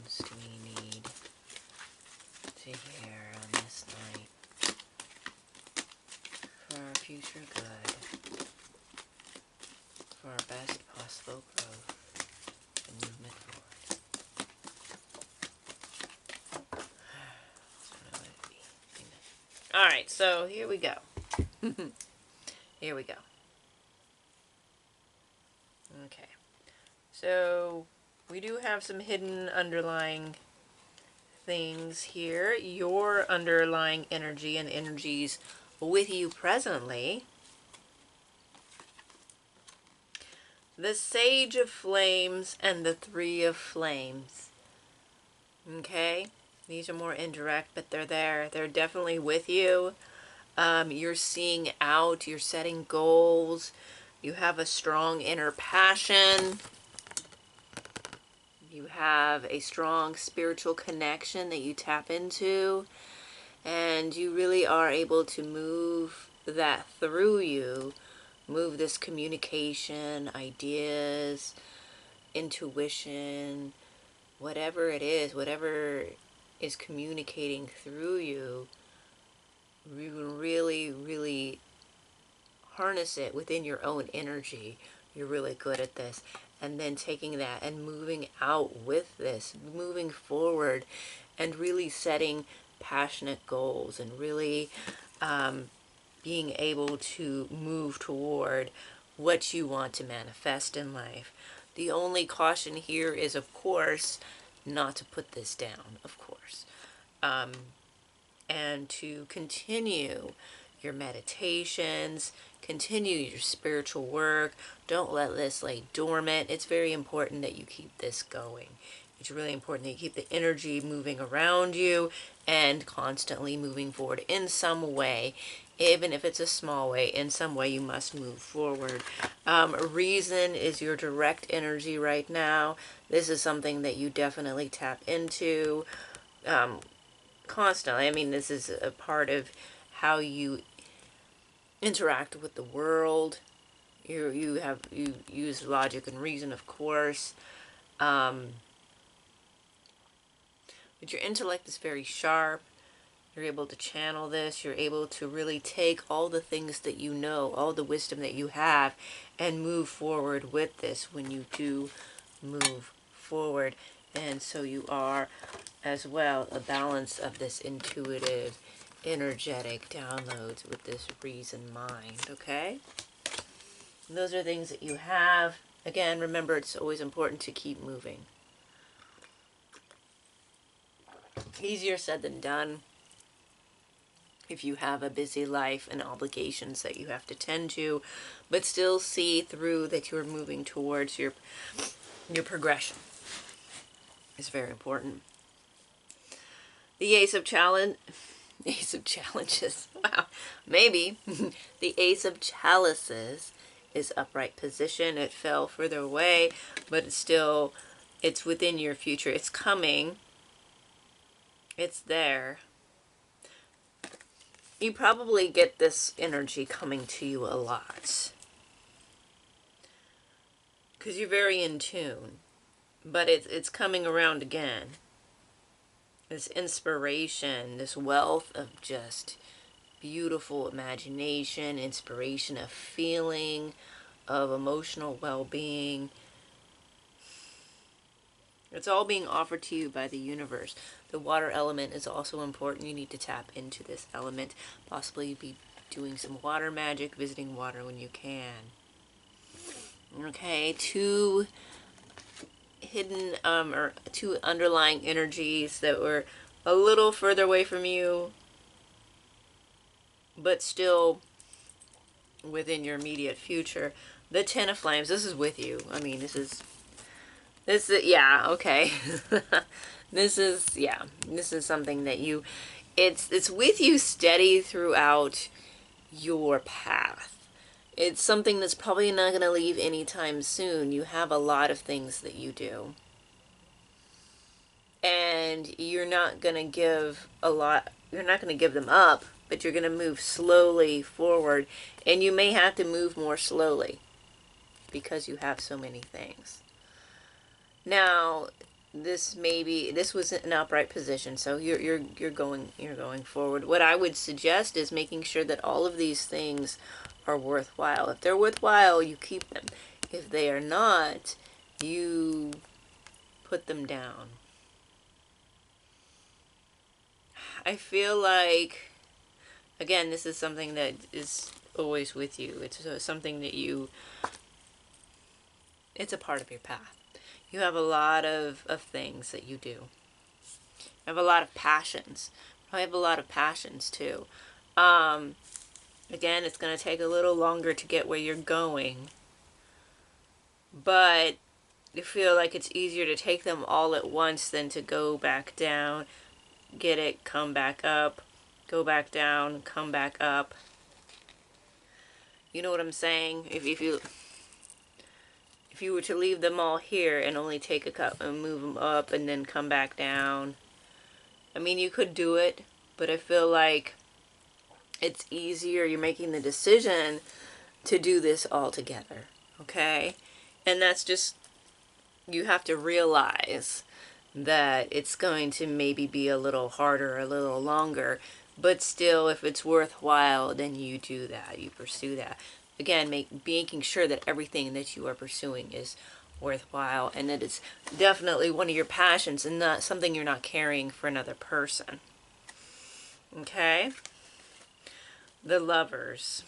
do we need to hear on this night for our future good, for our best possible growth and movement forward? Alright, so here we go. Here we go. Okay. So we do have some hidden underlying things here. Your underlying energy and energies with you presently. The Sage of Flames and the Three of Flames. Okay? These are more indirect, but they're there. They're definitely with you. You're seeing out. You're setting goals. You have a strong inner passion. You have a strong spiritual connection that you tap into. And you really are able to move that through you. Move this communication, ideas, intuition, whatever it is, whatever is communicating through you, you really, really harness it within your own energy. You're really good at this. And then taking that and moving out with this, moving forward and really setting passionate goals and really being able to move toward what you want to manifest in life. The only caution here is, of course, not to put this down, of course. And to continue your meditations, continue your spiritual work. Don't let this lay dormant. It's very important that you keep this going. It's really important that you keep the energy moving around you and constantly moving forward in some way. Even if it's a small way, in some way you must move forward. Reason is your direct energy right now. This is something that you definitely tap into constantly. I mean, this is a part of how you interact with the world. You use logic and reason, of course. But your intellect is very sharp. You're able to channel this. You're able to really take all the things that you know, all the wisdom that you have, and move forward with this when you do move forward. And so you are, as well, a balance of this intuitive, energetic downloads with this reason mind, okay? And those are things that you have. Again, remember, it's always important to keep moving. Easier said than done. If you have a busy life and obligations that you have to tend to, but still see through that you're moving towards your progression. It's very important. The Ace of Challenges. Wow, maybe. The Ace of Chalices is upright position. It fell further away, but it's within your future. It's coming. It's there. You probably get this energy coming to you a lot. Because you're very in tune. But it's coming around again. This inspiration, this wealth of just beautiful imagination, inspiration of feeling, of emotional well-being. It's all being offered to you by the universe. The water element is also important. You need to tap into this element. Possibly be doing some water magic, visiting water when you can. Okay, two hidden or two underlying energies that were a little further away from you, but still within your immediate future. The Ten of Flames, this is with you. I mean, this is yeah, okay. This is something that it's with you steady throughout your path. It's something that's probably not going to leave anytime soon. You have a lot of things that you do. And you're not going to give them up, but you're going to move slowly forward. And you may have to move more slowly because you have so many things. Now, this was an upright position, so you're going forward. What I would suggest is making sure that all of these things are worthwhile. If they're worthwhile, you keep them. If they are not, you put them down. I feel like, again, this is something that is always with you. It's something that it's a part of your path. You have a lot of things that you do. You have a lot of passions. I have a lot of passions too. Again, it's going to take a little longer to get where you're going. But I feel like it's easier to take them all at once than to go back down, get it, come back up, go back down, come back up. You know what I'm saying? If you were to leave them all here and only take a cup and move them up and then come back down, I mean, you could do it, but I feel like it's easier. You're making the decision to do this all together, okay? And that's just, you have to realize that it's going to maybe be a little harder, a little longer, but still, if it's worthwhile, then you do that, you pursue that. Again, making sure that everything that you are pursuing is worthwhile and that it's definitely one of your passions and not something you're not carrying for another person. Okay? The Lovers.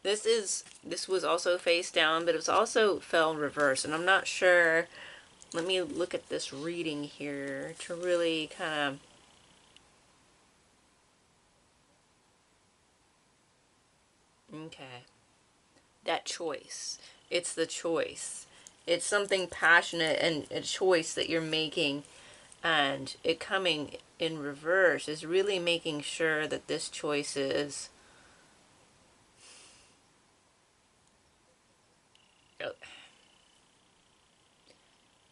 This was also face down, but it was also fell in reverse, and I'm not sure. Let me look at this reading here to really kind of okay. That choice. It's the choice. It's something passionate and a choice that you're making, and it coming in reverse is really making sure that this choice is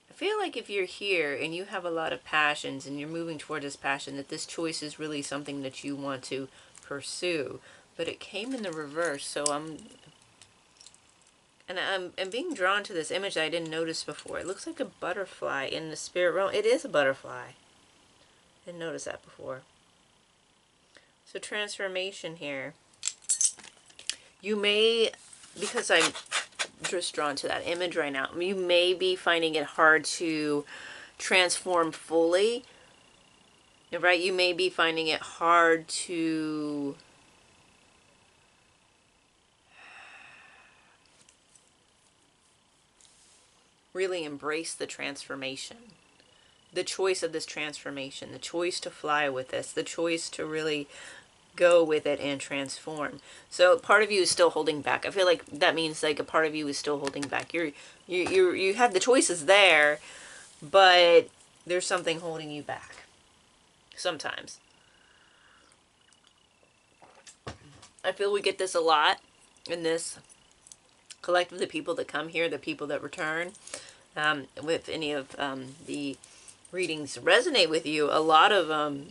I feel like if you're here and you have a lot of passions and you're moving toward this passion, that this choice is really something that you want to pursue. But it came in the reverse, so I'm being drawn to this image that I didn't notice before. It looks like a butterfly in the spirit realm. It is a butterfly. Didn't notice that before. So transformation here. You may, because I'm just drawn to that image right now, you may be finding it hard to transform fully, right? You may be finding it hard to really embrace the transformation, the choice of this transformation, the choice to fly with this, the choice to really go with it and transform. So part of you is still holding back. I feel like that means like a part of you is still holding back. You have the choices there, but there's something holding you back sometimes. I feel we get this a lot in this collective, the people that come here, the people that return. With any of the readings resonate with you, a lot of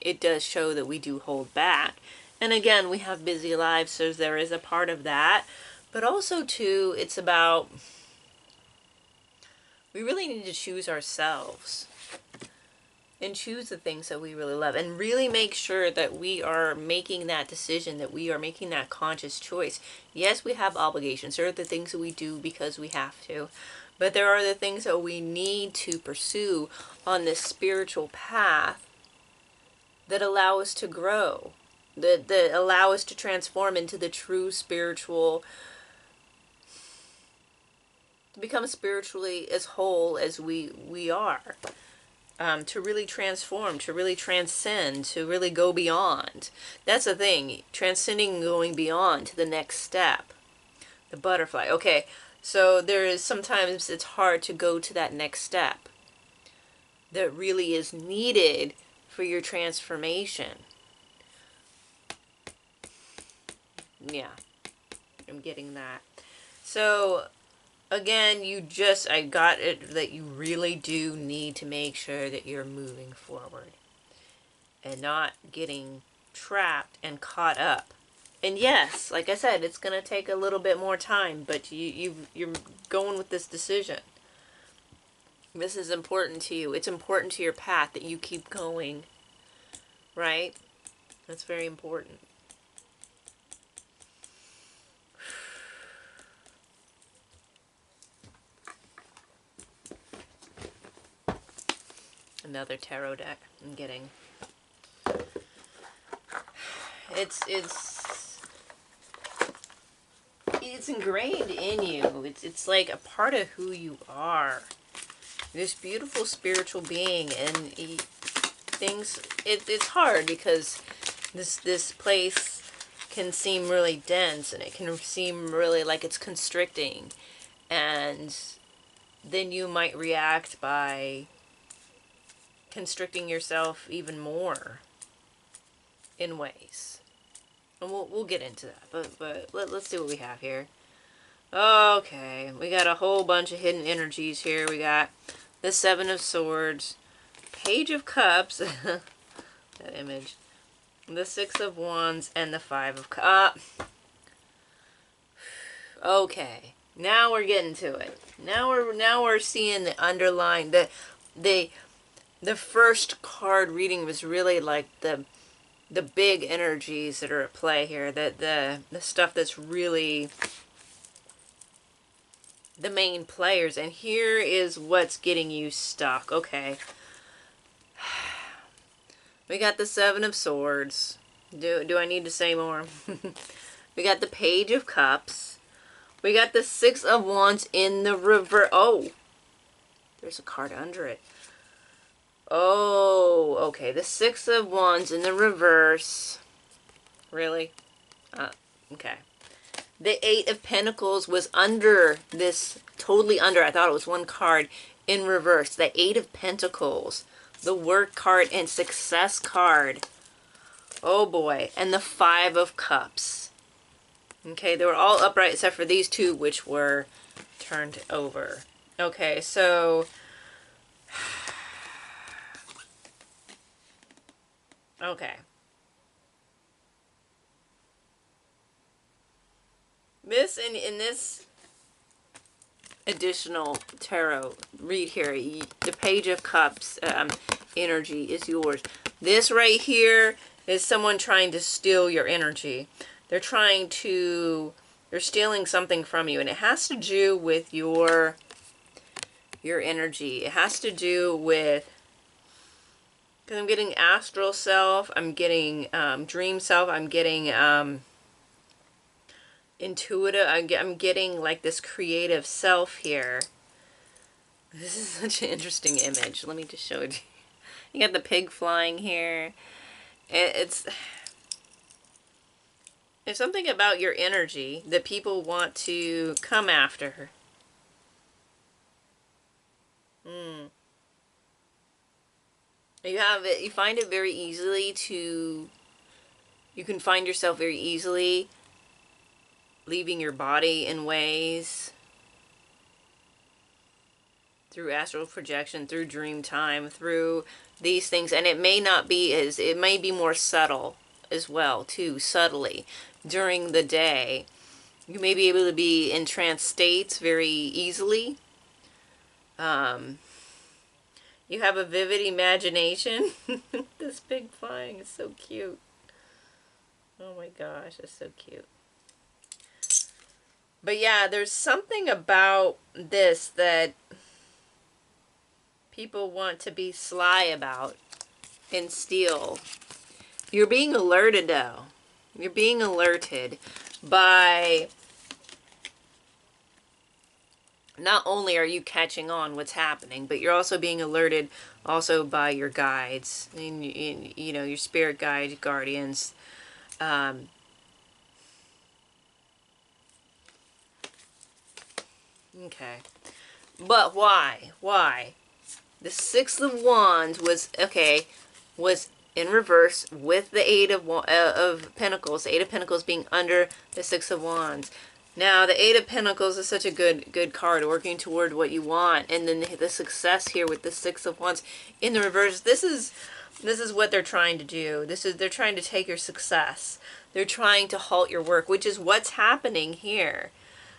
it does show that we do hold back. And again, we have busy lives, so there is a part of that. But also, too, it's about, we really need to choose ourselves and choose the things that we really love and really make sure that we are making that decision, that we are making that conscious choice. Yes, we have obligations. There are the things that we do because we have to. But there are the things that we need to pursue on this spiritual path that allow us to grow, that allow us to transform into the true spiritual, to become spiritually as whole as we are, to really transform, to really transcend, to really go beyond. That's the thing, transcending, going beyond to the next step. The butterfly. Okay, so there is sometimes it's hard to go to that next step that really is needed for your transformation. Yeah, I'm getting that. So again, I got it that you really do need to make sure that you're moving forward and not getting trapped and caught up And yes, like I said, it's going to take a little bit more time, but you're going with this decision. This is important to you. It's important to your path that you keep going, right? That's very important. Another tarot deck I'm getting. It's ingrained in you. It's like a part of who you are. This beautiful spiritual being, and it's hard because this place can seem really dense, and it can seem really like it's constricting, and then you might react by constricting yourself even more in ways. And we'll get into that, but let's see what we have here. Okay, we got a whole bunch of hidden energies here. We got the Seven of Swords, Page of Cups, that image, the Six of Wands, and the Five of Cups. Okay, now we're getting to it. Now we're seeing the underlying, the first card reading was really like the big energies that are at play here, the stuff that's really the main players, and here is what's getting you stuck. Okay, we got the Seven of Swords. Do I need to say more? We got the Page of Cups. We got the Six of Wands in the reverse. Oh, there's a card under it. Oh, okay. The Six of Wands in the reverse. Really? Okay. The Eight of Pentacles was under this, totally under. I thought it was one card in reverse. The Eight of Pentacles. The work card and success card. Oh boy. And the Five of Cups. Okay, they were all upright except for these two, which were turned over. Okay, so... Okay. In this additional tarot read here, the Page of Cups energy is yours. This right here is someone trying to steal your energy. They're stealing something from you, and it has to do with your energy. It has to do with, because I'm getting astral self, I'm getting dream self, I'm getting intuitive, I'm getting like this creative self here. This is such an interesting image. Let me just show it to you. You got the pig flying here. It's something about your energy that people want to come after. You find it very easily to, you can find yourself very easily leaving your body in ways, through astral projection, through dream time, through these things, and it may not be as, it may be more subtle as well, too, subtly. During the day, you may be able to be in trance states very easily. You have a vivid imagination. This pig flying is so cute. Oh my gosh, it's so cute. But yeah, there's something about this that people want to be sly about and steal. You're being alerted, though. You're being alerted by, not only are you catching on what's happening, but you're also being alerted also by your guides, and you know, your spirit guides, guardians. Okay. But why? Why? The Six of Wands was, okay, was in reverse with the Eight of Pentacles. The Eight of Pentacles being under the Six of Wands. Now, the Eight of Pentacles is such a good card, working toward what you want. And then the success here with the Six of Wands in the reverse. This is This is what they're trying to do. They're trying to take your success. They're trying to halt your work, which is what's happening here.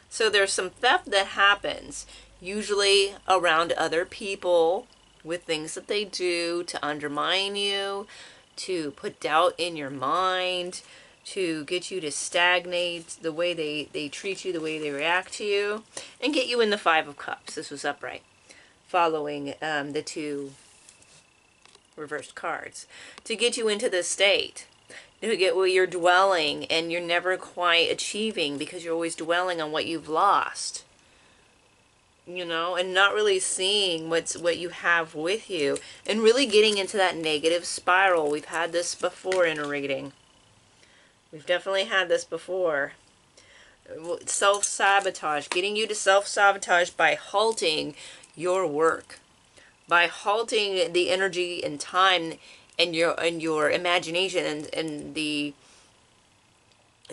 So there's some theft that happens, usually around other people, with things that they do to undermine you, to put doubt in your mind, to get you to stagnate the way they treat you, the way they react to you, and get you in the Five of Cups. This was upright, following the two reversed cards, to get you into this state, to get where you're dwelling and you're never quite achieving because you're always dwelling on what you've lost, you know, and not really seeing what you have with you, and really getting into that negative spiral. We've had this before in a reading. We've definitely had this before. Self-sabotage, getting you to self-sabotage by halting your work, by halting the energy and time and your imagination and the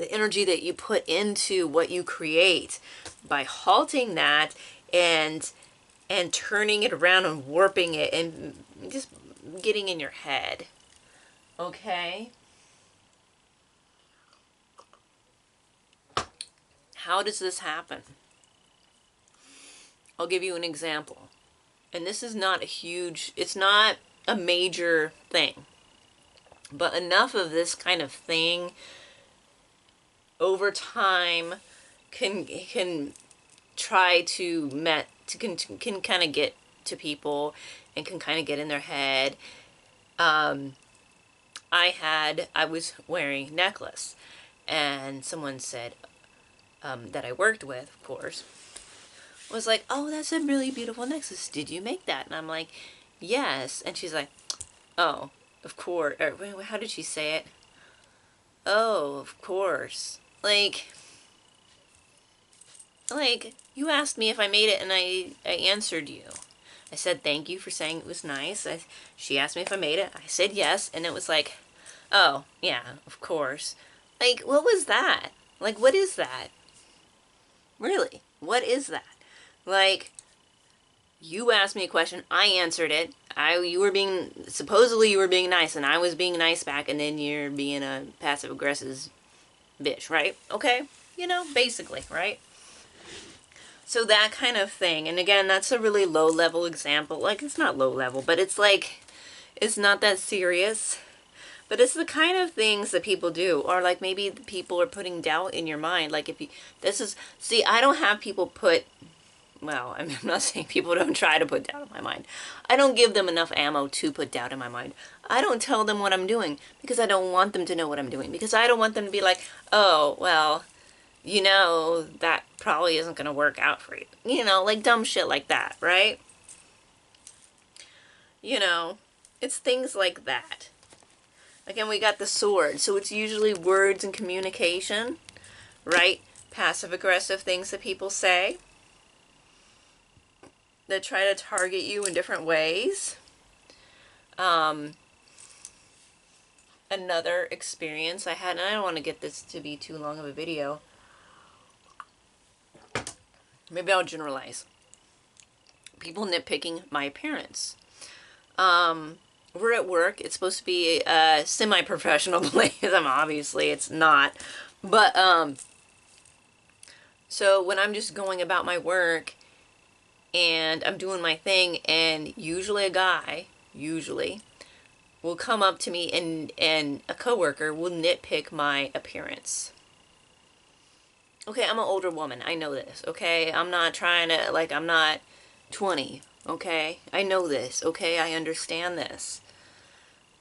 energy that you put into what you create, by halting that and turning it around and warping it and just getting in your head. Okay? How does this happen? I'll give you an example. And this is not a huge, it's not a major thing. But enough of this kind of thing over time can try to can kind of get to people and can kind of get in their head. I was wearing a necklace, and someone said, that I worked with, of course, was like, oh, that's a really beautiful necklace. Did you make that? And I'm like, yes. And she's like, oh, of course. Or, how did she say it? Oh, of course. Like, you asked me if I made it, and I answered you. I said thank you for saying it was nice. She asked me if I made it. I said yes, and it was like, oh, yeah, of course. Like, what was that? Like, what is that? Really, what is that? Like, you asked me a question, I answered it. Supposedly you were being nice, and I was being nice back, and then you're being a passive-aggressive bitch, right? Okay? You know, basically, right? So that kind of thing. And again, that's a really low-level example. Like, it's not low-level, but it's like, it's not that serious. But it's the kind of things that people do. Or like maybe people are putting doubt in your mind. Like if you, see, I don't have people put, well, I'm not saying people don't try to put doubt in my mind. I don't give them enough ammo to put doubt in my mind. I don't tell them what I'm doing because I don't want them to know what I'm doing. Because I don't want them to be like, oh, well, you know, that probably isn't going to work out for you. You know, like dumb shit like that, right? You know, it's things like that. Again, we got the sword, so it's usually words and communication, right? Passive-aggressive things that people say that try to target you in different ways. Another experience I had, and I don't want to get this to be too long of a video. Maybe I'll generalize. People nitpicking my appearance. We're at work. It's supposed to be a semi-professional place. Obviously it's not. But, so when I'm just going about my work and I'm doing my thing, and usually a guy, will come up to me and a coworker will nitpick my appearance. Okay, I'm an older woman. I know this, okay? I'm not trying to, like, I'm not 20. Okay, I know this, okay, I understand this.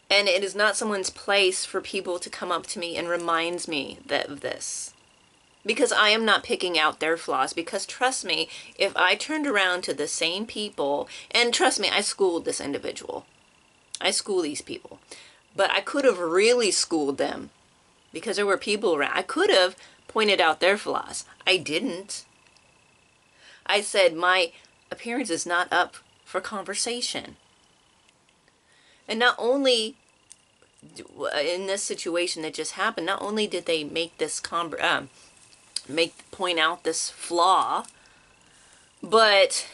And it is not someone's place for people to come up to me and remind me of this. Because I am not picking out their flaws. Because trust me, if I turned around to the same people, and trust me, I schooled this individual. I school these people. But I could have really schooled them. Because there were people around. I could have pointed out their flaws. I didn't. I said, my appearance is not up for conversation. And not only in this situation that just happened, not only did they make this point out this flaw, but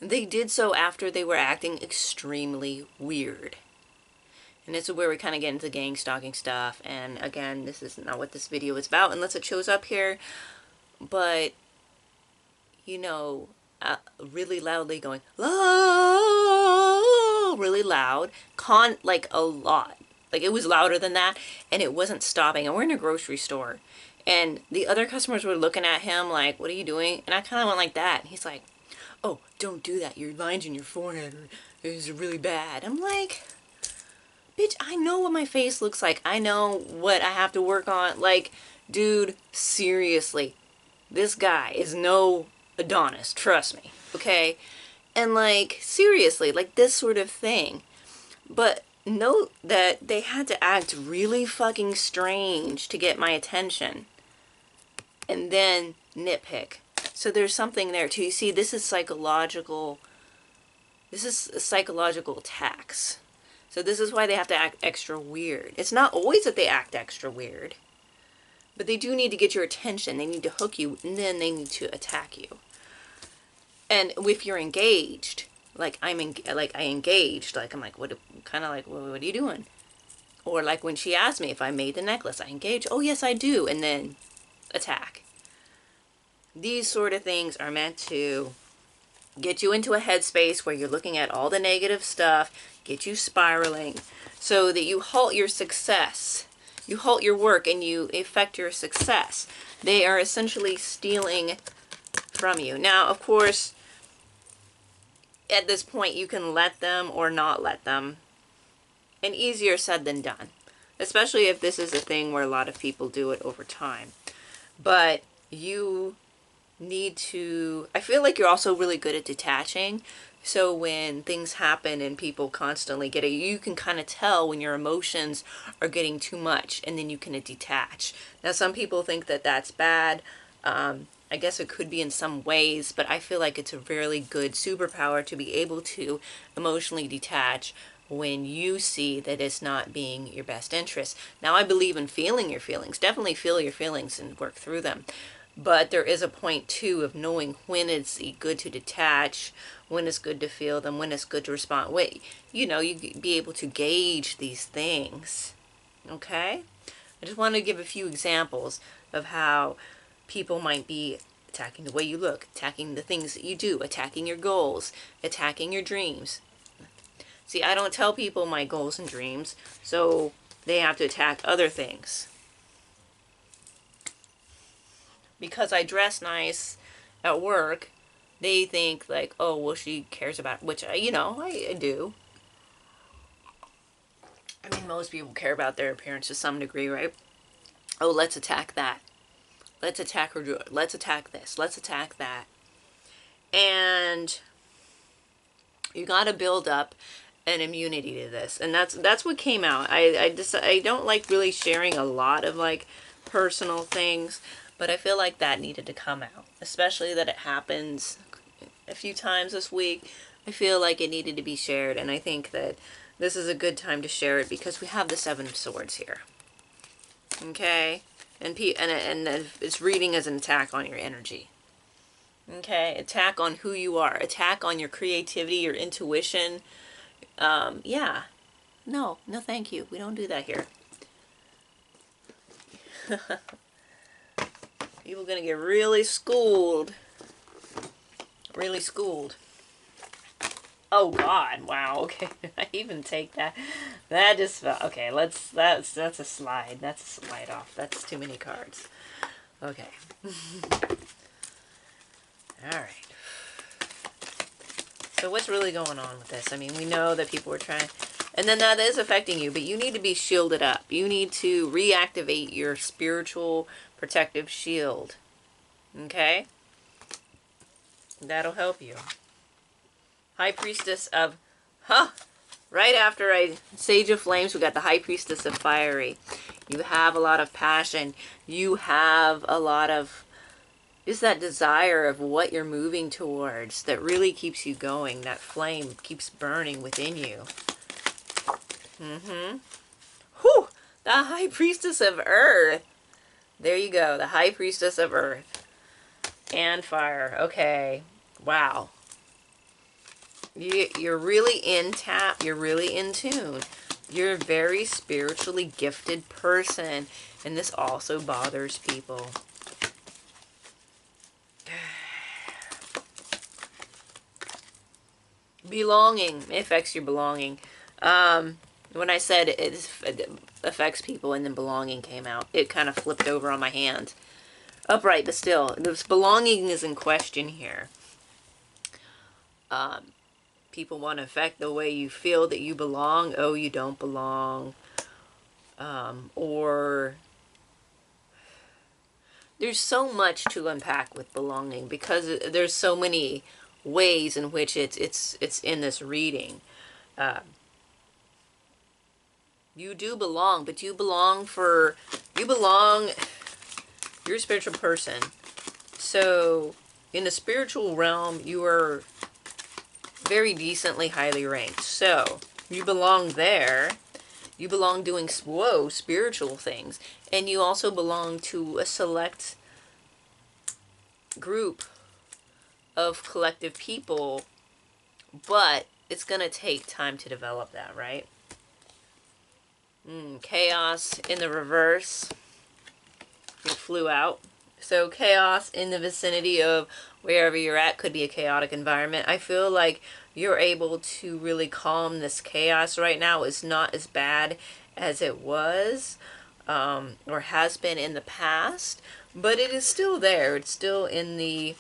they did so after they were acting extremely weird. And this is where we kind of get into gang stalking stuff. And again, this is not what this video is about unless it shows up here. But, you know, really loudly going, "Oh," really loud, like a lot. Like it was louder than that, and it wasn't stopping. And we're in a grocery store. And the other customers were looking at him like, "What are you doing?" And I kind of went like that. And he's like, "Oh, don't do that. Your lines in your forehead is really bad." I'm like, bitch, I know what my face looks like. I know what I have to work on. Like, dude, seriously. This guy is no Adonis. Trust me. Okay? And like, seriously, like this sort of thing. But note that they had to act really fucking strange to get my attention. And then nitpick. So there's something there too. You see, this is psychological. This is psychological attacks. So this is why they have to act extra weird. It's not always that they act extra weird. But they do need to get your attention. They need to hook you, and then they need to attack you. And if you're engaged, like I engaged, like I'm like, what are you doing? Or like when she asked me if I made the necklace, I engage. Oh yes, I do, and then attack. These sort of things are meant to get you into a headspace where you're looking at all the negative stuff, get you spiraling, so that you halt your success. You halt your work and you affect your success. They are essentially stealing from you. Now, of course, at this point, you can let them or not let them. And easier said than done. Especially if this is a thing where a lot of people do it over time. But you need to... I feel like you're also really good at detaching. So when things happen and people constantly get it, you can kind of tell when your emotions are getting too much, and then you can detach. Now, some people think that that's bad. I guess it could be in some ways, but I feel like it's a really good superpower to be able to emotionally detach when you see that it's not being your best interest. Now, I believe in feeling your feelings. Definitely feel your feelings and work through them. But there is a point, too, of knowing when it's good to detach, when it's good to feel them, when it's good to respond. Wait, you know, you be able to gauge these things. Okay? I just want to give a few examples of how people might be attacking the way you look, attacking the things that you do, attacking your goals, attacking your dreams. See, I don't tell people my goals and dreams, so they have to attack other things. Because I dress nice at work, they think like, oh, well, she cares about, which, you know, I do. I mean, most people care about their appearance to some degree, right? Oh, let's attack that. Let's attack her. Let's attack this. Let's attack that. And you got to build up an immunity to this. And that's what came out. I don't like really sharing a lot of like personal things, but I feel like that needed to come out, especially that it happens a few times this week. I feel like it needed to be shared, and I think that this is a good time to share it because we have the Seven of Swords here. Okay? And it's reading as an attack on your energy. Okay? Attack on who you are. Attack on your creativity, your intuition. Yeah. No, thank you. We don't do that here. People are going to get really schooled. Really schooled. Oh God, wow, okay. I even take that. That just felt, okay, that's a slide. That's a slide off. That's too many cards. Okay. Alright. So what's really going on with this? I mean, we know that people are trying, and then that is affecting you, but you need to be shielded up. You need to reactivate your spiritual protective shield. Okay? That'll help you. High Priestess of, right after Sage of Flames, we got the High Priestess of Fiery. You have a lot of passion. You have a lot of, is that desire of what you're moving towards that really keeps you going. That flame keeps burning within you. Whew! The High Priestess of Earth. There you go. The High Priestess of Earth. And Fire. Okay. Wow. You're really in tap. You're really in tune You're a very spiritually gifted person, and this also bothers people. Belonging. It affects your belonging. When I said it affects people and then belonging came out, it kind of flipped over on my hand. Upright, but still, this belonging is in question here. People want to affect the way you feel that you belong. Oh, you don't belong. Or there's so much to unpack with belonging, because there's so many ways in which it's in this reading. You do belong, but you're a spiritual person. So in the spiritual realm, you are very decently highly ranked. So you belong there. You belong doing, spiritual things. And you also belong to a select group of collective people. But it's going to take time to develop that, right? Chaos in the reverse. It flew out. So chaos in the vicinity of wherever you're at could be a chaotic environment. I feel like you're able to really calm this chaos right now. It's not as bad as it was or has been in the past, but it is still there. It's still in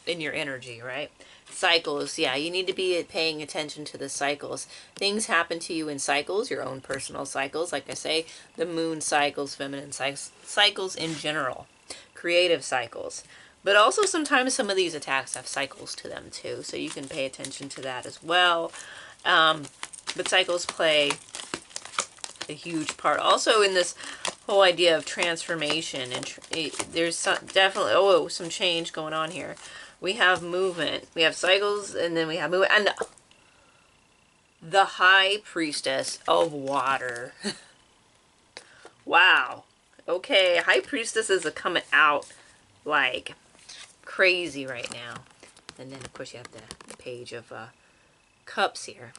your energy, right? Cycles, yeah, you need to be paying attention to the cycles. Things happen to you in cycles, your own personal cycles. Like I say, the moon cycles, feminine cycles in general, creative cycles. But also sometimes some of these attacks have cycles to them too, so you can pay attention to that as well. But cycles play a huge part. Also in this whole idea of transformation, and there's definitely, some change going on here. We have movement, we have cycles, and then we have movement. And the High Priestess of Water. Wow. Okay, High Priestesses are coming out like crazy right now. And then, of course, you have the Page of Cups here.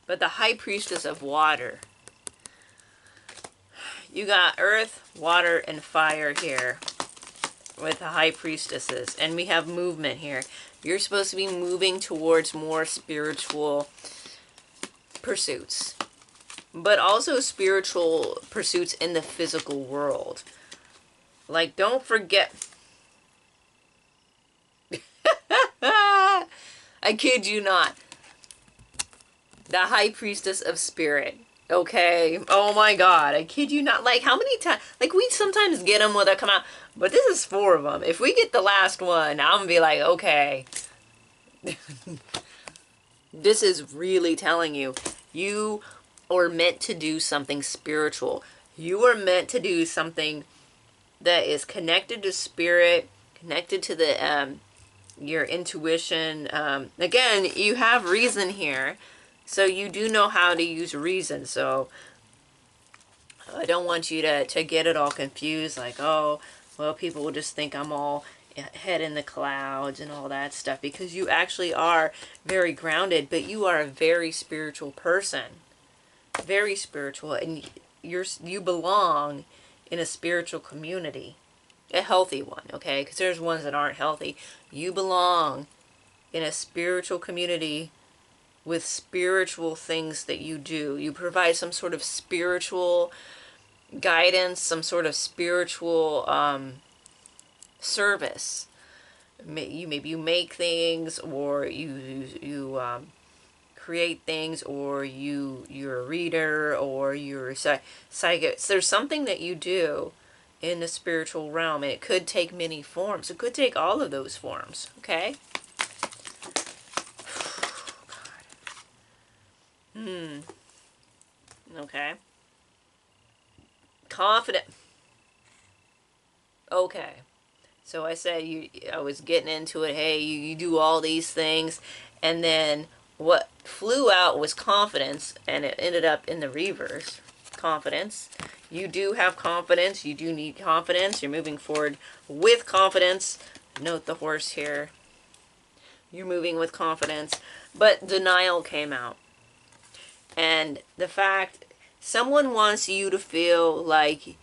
But the High Priestess of Water. You got earth, water, and fire here with the High Priestesses. And we have movement here. You're supposed to be moving towards more spiritual pursuits. But also spiritual pursuits in the physical world. Like, don't forget. I kid you not. The High Priestess of Spirit. Okay, oh my god, I kid you not. Like, how many times, like, we sometimes get them when they come out, but this is 4 of them. If we get the last one, I'm gonna be like, okay. This is really telling you, you are meant to do something spiritual. You are meant to do something that is connected to spirit, connected to the, your intuition. Again, you have reason here. So you do know how to use reason. So I don't want you to get it all confused. Like, oh, well, people will just think I'm all head in the clouds and all that stuff. Because you actually are very grounded. But you are a very spiritual person. Very spiritual. And you belong in a spiritual community. A healthy one, okay? Because there's ones that aren't healthy. You belong in a spiritual community with spiritual things that you do. You provide some sort of spiritual guidance, some sort of spiritual service. Maybe you make things, or you create things, or you're a reader, or you're a psychic. So there's something that you do in the spiritual realm, and it could take many forms. It could take all of those forms, okay? Okay. Confident. Okay. So I said I was getting into it. Hey, you do all these things, and then what flew out was confidence, and it ended up in the reverse. Confidence. You do have confidence. You do need confidence. You're moving forward with confidence. Note the horse here. You're moving with confidence. But denial came out. And the fact, someone wants you to feel like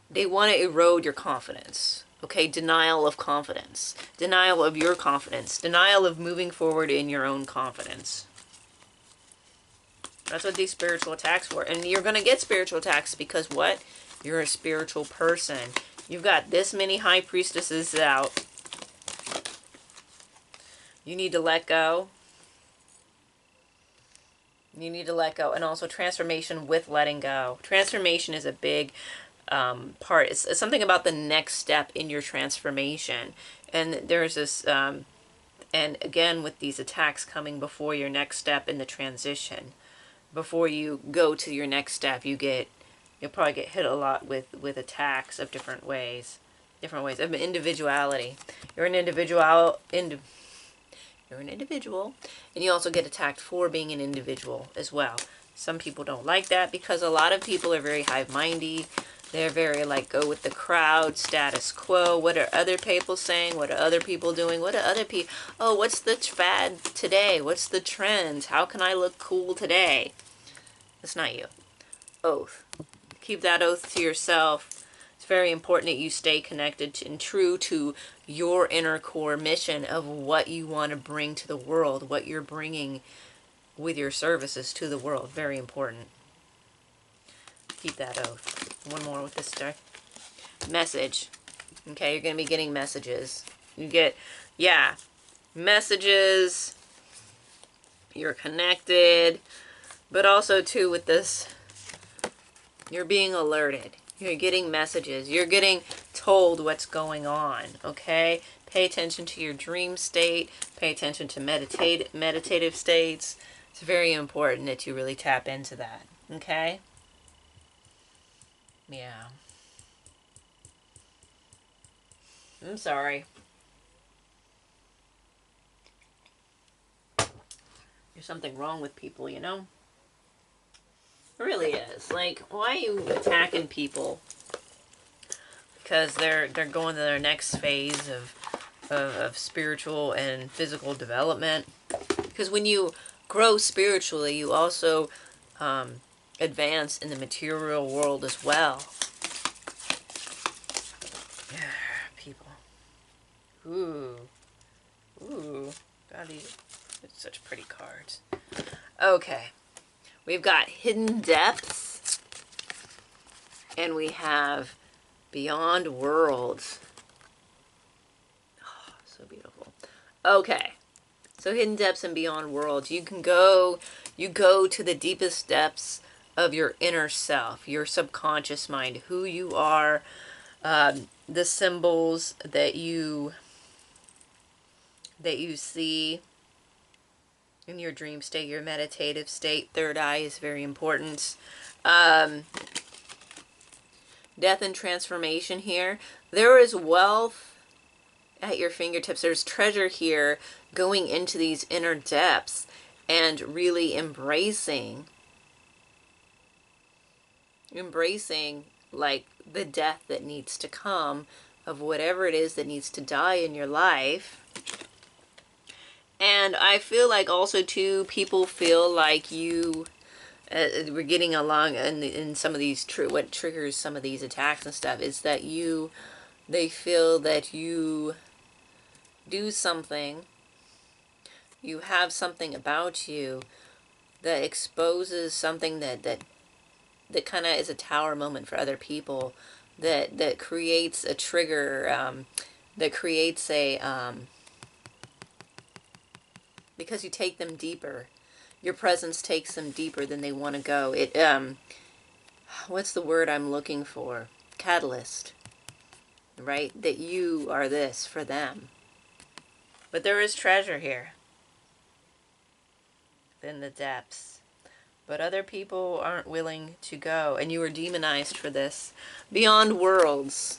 they want to erode your confidence. Okay, denial of confidence. Denial of your confidence. Denial of moving forward in your own confidence. That's what these spiritual attacks were. And you're going to get spiritual attacks because what? You're a spiritual person. You've got this many high priestesses out. You need to let go. You need to let go. And also transformation with letting go. Transformation is a big part. It's something about the next step in your transformation. And there's this, and again with these attacks coming before your next step in the transition. Before you go to your next step, you'll probably get hit a lot with attacks of different ways. Different ways of individuality. You're an individual, and you also get attacked for being an individual as well. Some people don't like that because a lot of people are very hive-mindy. They're very like go with the crowd, status quo. What are other people saying? What are other people doing? What are other people? Oh, what's the fad today? What's the trend? How can I look cool today? It's not you. Oath. Keep that oath to yourself. It's very important that you stay connected and true to your inner core mission of what you want to bring to the world, what you're bringing with your services to the world. Very important. Keep that oath. One more with this deck. Message. Okay, you're going to be getting messages. You get, yeah, messages. You're connected. But also, too, with this, you're being alerted. You're getting messages. You're getting told what's going on, okay? Pay attention to your dream state. Pay attention to meditative states. It's very important that you really tap into that, okay? Yeah. I'm sorry. There's something wrong with people, you know? It really is. Like, why are you attacking people? Because they're going to their next phase of spiritual and physical development. Because when you grow spiritually, you also advance in the material world as well. Yeah, people. Ooh. God, these are such pretty cards. Okay. We've got Hidden Depths. And we have Beyond Worlds. Oh, so beautiful. Okay. So Hidden Depths and Beyond Worlds. You go to the deepest depths of your inner self, your subconscious mind, who you are, the symbols that you see in your dream state, your meditative state. Third eye is very important. Death and transformation here. There is wealth at your fingertips. There's treasure here going into these inner depths and really embracing like the death that needs to come of whatever it is that needs to die in your life. And I feel like also too, people feel like you, we're getting along in some of these, what triggers some of these attacks and stuff is that they feel that you do something, you have something about you that exposes something that kind of is a tower moment for other people, that creates a trigger, that creates a, because you take them deeper. Your presence takes them deeper than they want to go. It, what's the word I'm looking for? Catalyst, right? That you are this for them. But there is treasure here in the depths. But other people aren't willing to go. And you are demonized for this. Beyond Worlds.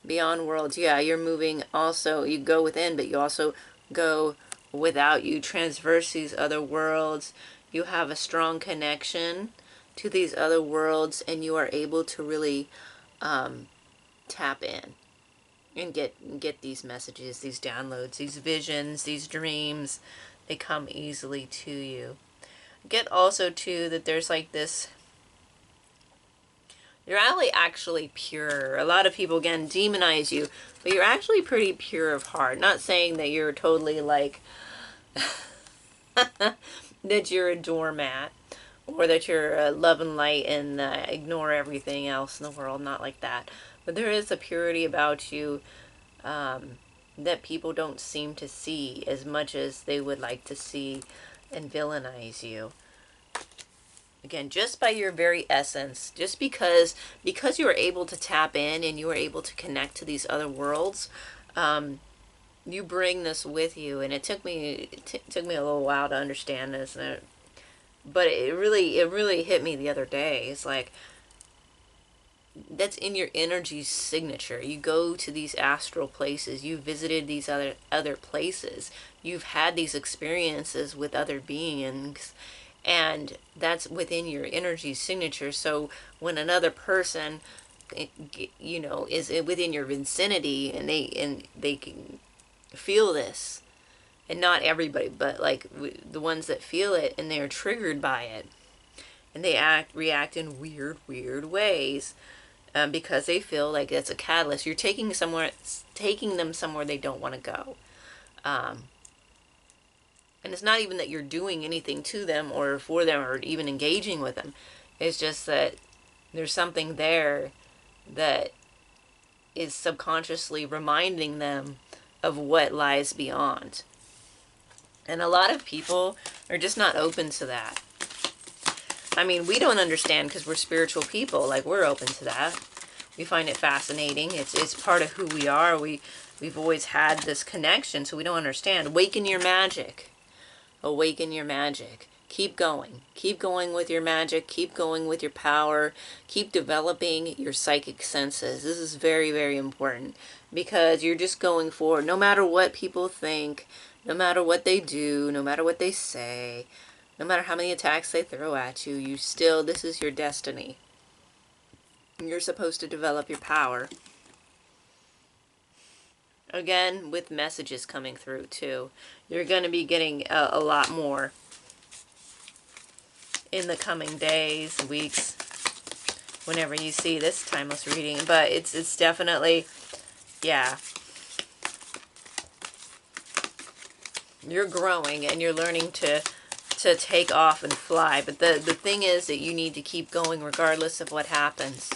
Beyond Worlds. Yeah, you're moving also. You go within, but you also go without. You transverse these other worlds. You have a strong connection to these other worlds. And you are able to really tap in. and get these messages, these downloads, these visions, these dreams. They come easily to you. Get also too that there's like this, you're actually pure. A lot of people, again, demonize you, but you're actually pretty pure of heart. Not saying that you're totally like, that you're a doormat, or that you're love and light and ignore everything else in the world. Not like that. But there is a purity about you that people don't seem to see as much as they would like to see, and villainize you. Again, just by your very essence, just because you are able to tap in and you are able to connect to these other worlds, you bring this with you. And it took me a little while to understand this, but it really hit me the other day. It's like, that's in your energy signature. You go to these astral places, you visited these other places, you've had these experiences with other beings, and that's within your energy signature. So when another person, you know, is within your vicinity, and they can feel this, and not everybody, but like the ones that feel it, and they're triggered by it, and they react in weird ways, because they feel like it's a catalyst. You're taking them somewhere they don't want to go. And it's not even that you're doing anything to them or for them or even engaging with them. It's just that there's something there that is subconsciously reminding them of what lies beyond. And a lot of people are just not open to that. I mean, we don't understand because we're spiritual people. Like, we're open to that. We find it fascinating. It's part of who we are. We've always had this connection, so we don't understand. Awaken your magic. Awaken your magic. Keep going. Keep going with your magic. Keep going with your power. Keep developing your psychic senses. This is very, very important, because you're just going forward. No matter what people think, no matter what they do, no matter what they say, no matter how many attacks they throw at you, this is your destiny. You're supposed to develop your power. Again, with messages coming through too. You're going to be getting a lot more in the coming days, weeks, whenever you see this timeless reading. But it's definitely, yeah. You're growing and you're learning to take off and fly. But the thing is that you need to keep going regardless of what happens.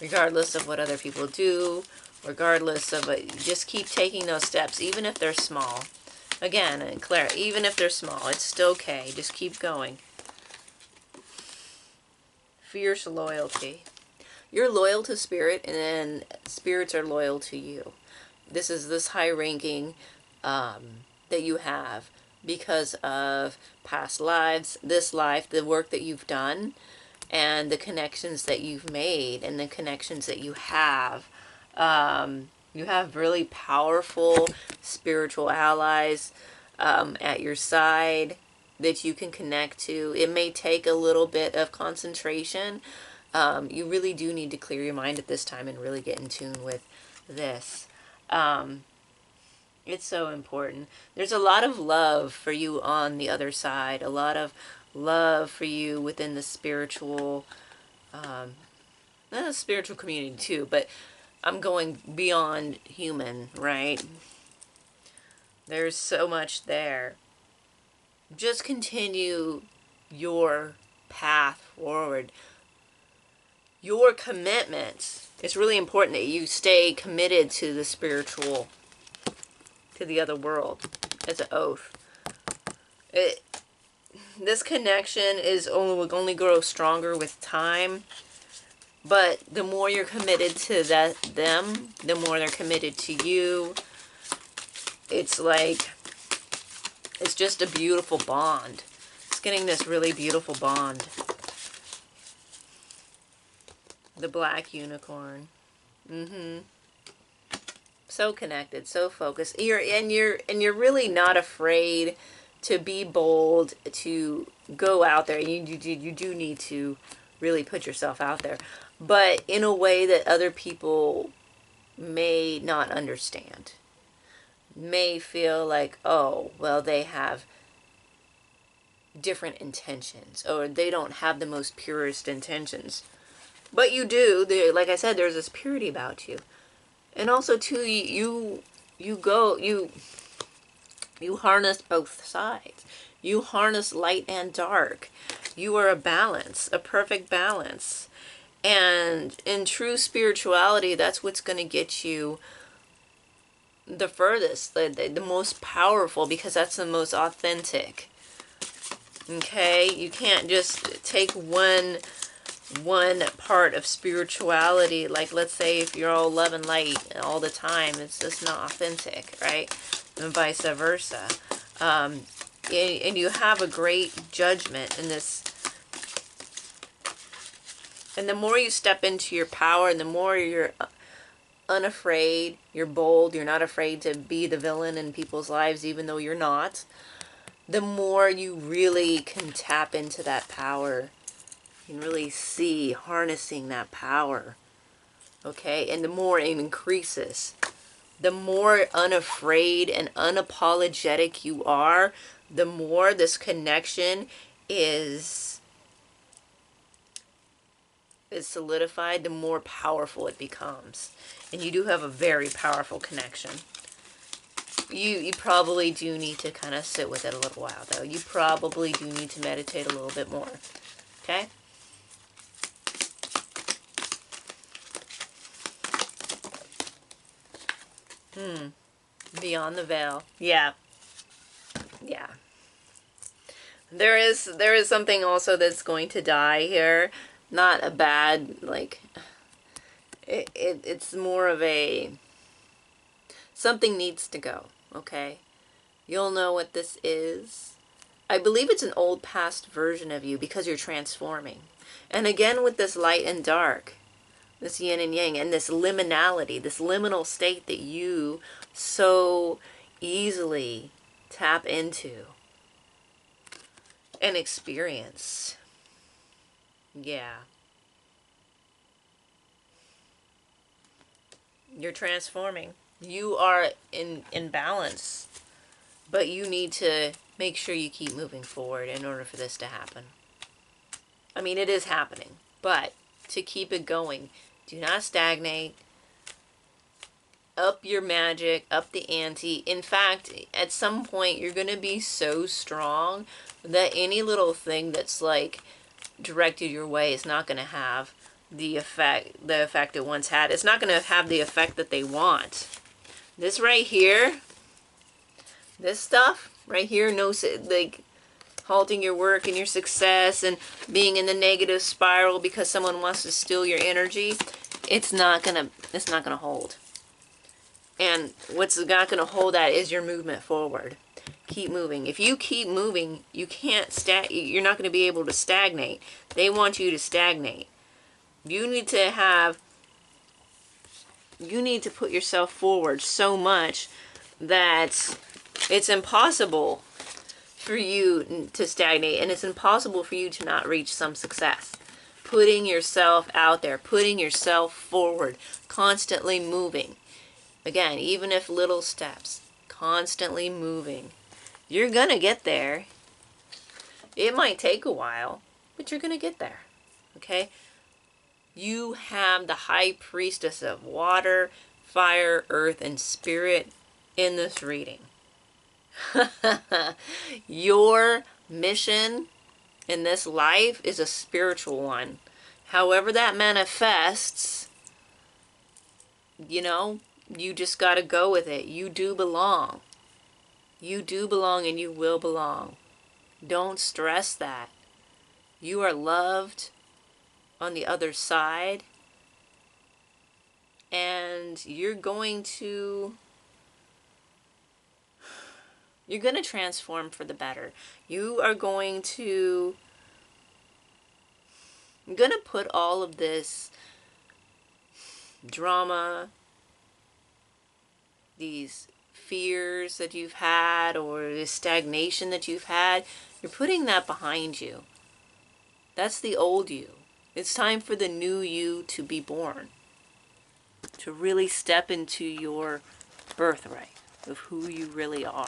Regardless of what other people do. Regardless of it. Just keep taking those steps, even if they're small. Again, Claire, even if they're small, it's still okay. Just keep going. Fierce loyalty. You're loyal to spirit, and then spirits are loyal to you. This is this high ranking that you have because of past lives, this life, the work that you've done, and the connections that you've made, and the connections that you have. You have really powerful spiritual allies at your side that you can connect to. It may take a little bit of concentration. You really do need to clear your mind at this time and really get in tune with this. It's so important. There's a lot of love for you on the other side. A lot of love for you within the spiritual, not a spiritual community too, but I'm going beyond human, right? There's so much there. Just continue your path forward. Your commitment. It's really important that you stay committed to the spiritual, to the other world, as an oath. This connection will only grow stronger with time. But the more you're committed to them, the more they're committed to you. It's like, it's just a beautiful bond. It's getting this really beautiful bond. The black unicorn. So connected, so focused. You're really not afraid to be bold, to go out there. You do need to really put yourself out there, but in a way that other people may not understand, may feel like, oh, well, they have different intentions, or they don't have the most purest intentions. But you do. Like I said, there's this purity about you. And also, too, you harness both sides. You harness light and dark. You are a balance, a perfect balance. And in true spirituality, that's what's going to get you the furthest, the most powerful, because that's the most authentic. Okay? You can't just take one part of spirituality, like let's say if you're all love and light all the time, it's just not authentic, right? And vice versa. And you have a great judgment in this. And the more you step into your power, and the more you're unafraid, you're bold, you're not afraid to be the villain in people's lives, even though you're not, the more you really can tap into that power. You can really see harnessing that power. Okay? And the more it increases, the more unafraid and unapologetic you are, the more this connection is solidified, the more powerful it becomes. And you do have a very powerful connection. You probably do need to kind of sit with it a little while, though. You probably do need to meditate a little bit more. Okay? Beyond the veil. Yeah. Yeah. There is something also that's going to die here. Not a bad, like, it's more of a, something needs to go, okay? You'll know what this is. I believe it's an old past version of you, because you're transforming. And again, with this light and dark, this yin and yang, and this liminality, this liminal state that you so easily tap into and experience. Yeah. You're transforming. You are in balance. But you need to make sure you keep moving forward in order for this to happen. I mean, it is happening. But to keep it going, do not stagnate. Up your magic, up the ante. In fact, at some point, you're going to be so strong that any little thing that's like directed your way is not going to have the effect it once had. It's not going to have the effect that they want. This right here, this stuff right here, no, like halting your work and your success and being in the negative spiral because someone wants to steal your energy, it's not gonna hold. And what's not gonna hold that is your movement forward. Keep moving. If you keep moving, you can't you're not going to be able to stagnate. They want you to stagnate. You need to put yourself forward so much that it's impossible for you to stagnate, and it's impossible for you to not reach some success. Putting yourself out there, putting yourself forward, constantly moving. Again, even if little steps, constantly moving. You're going to get there. It might take a while, but you're going to get there. Okay? You have the high priestess of water, fire, earth, and spirit in this reading. Your mission in this life is a spiritual one. However that manifests, you know, you just got to go with it. You do belong. You do belong, and you will belong. Don't stress that. You are loved on the other side, and you're going to transform for the better. You're going to put all of this drama, these fears that you've had, or the stagnation that you've had, you're putting that behind you. That's the old you. It's time for the new you to be born. to really step into your birthright of who you really are.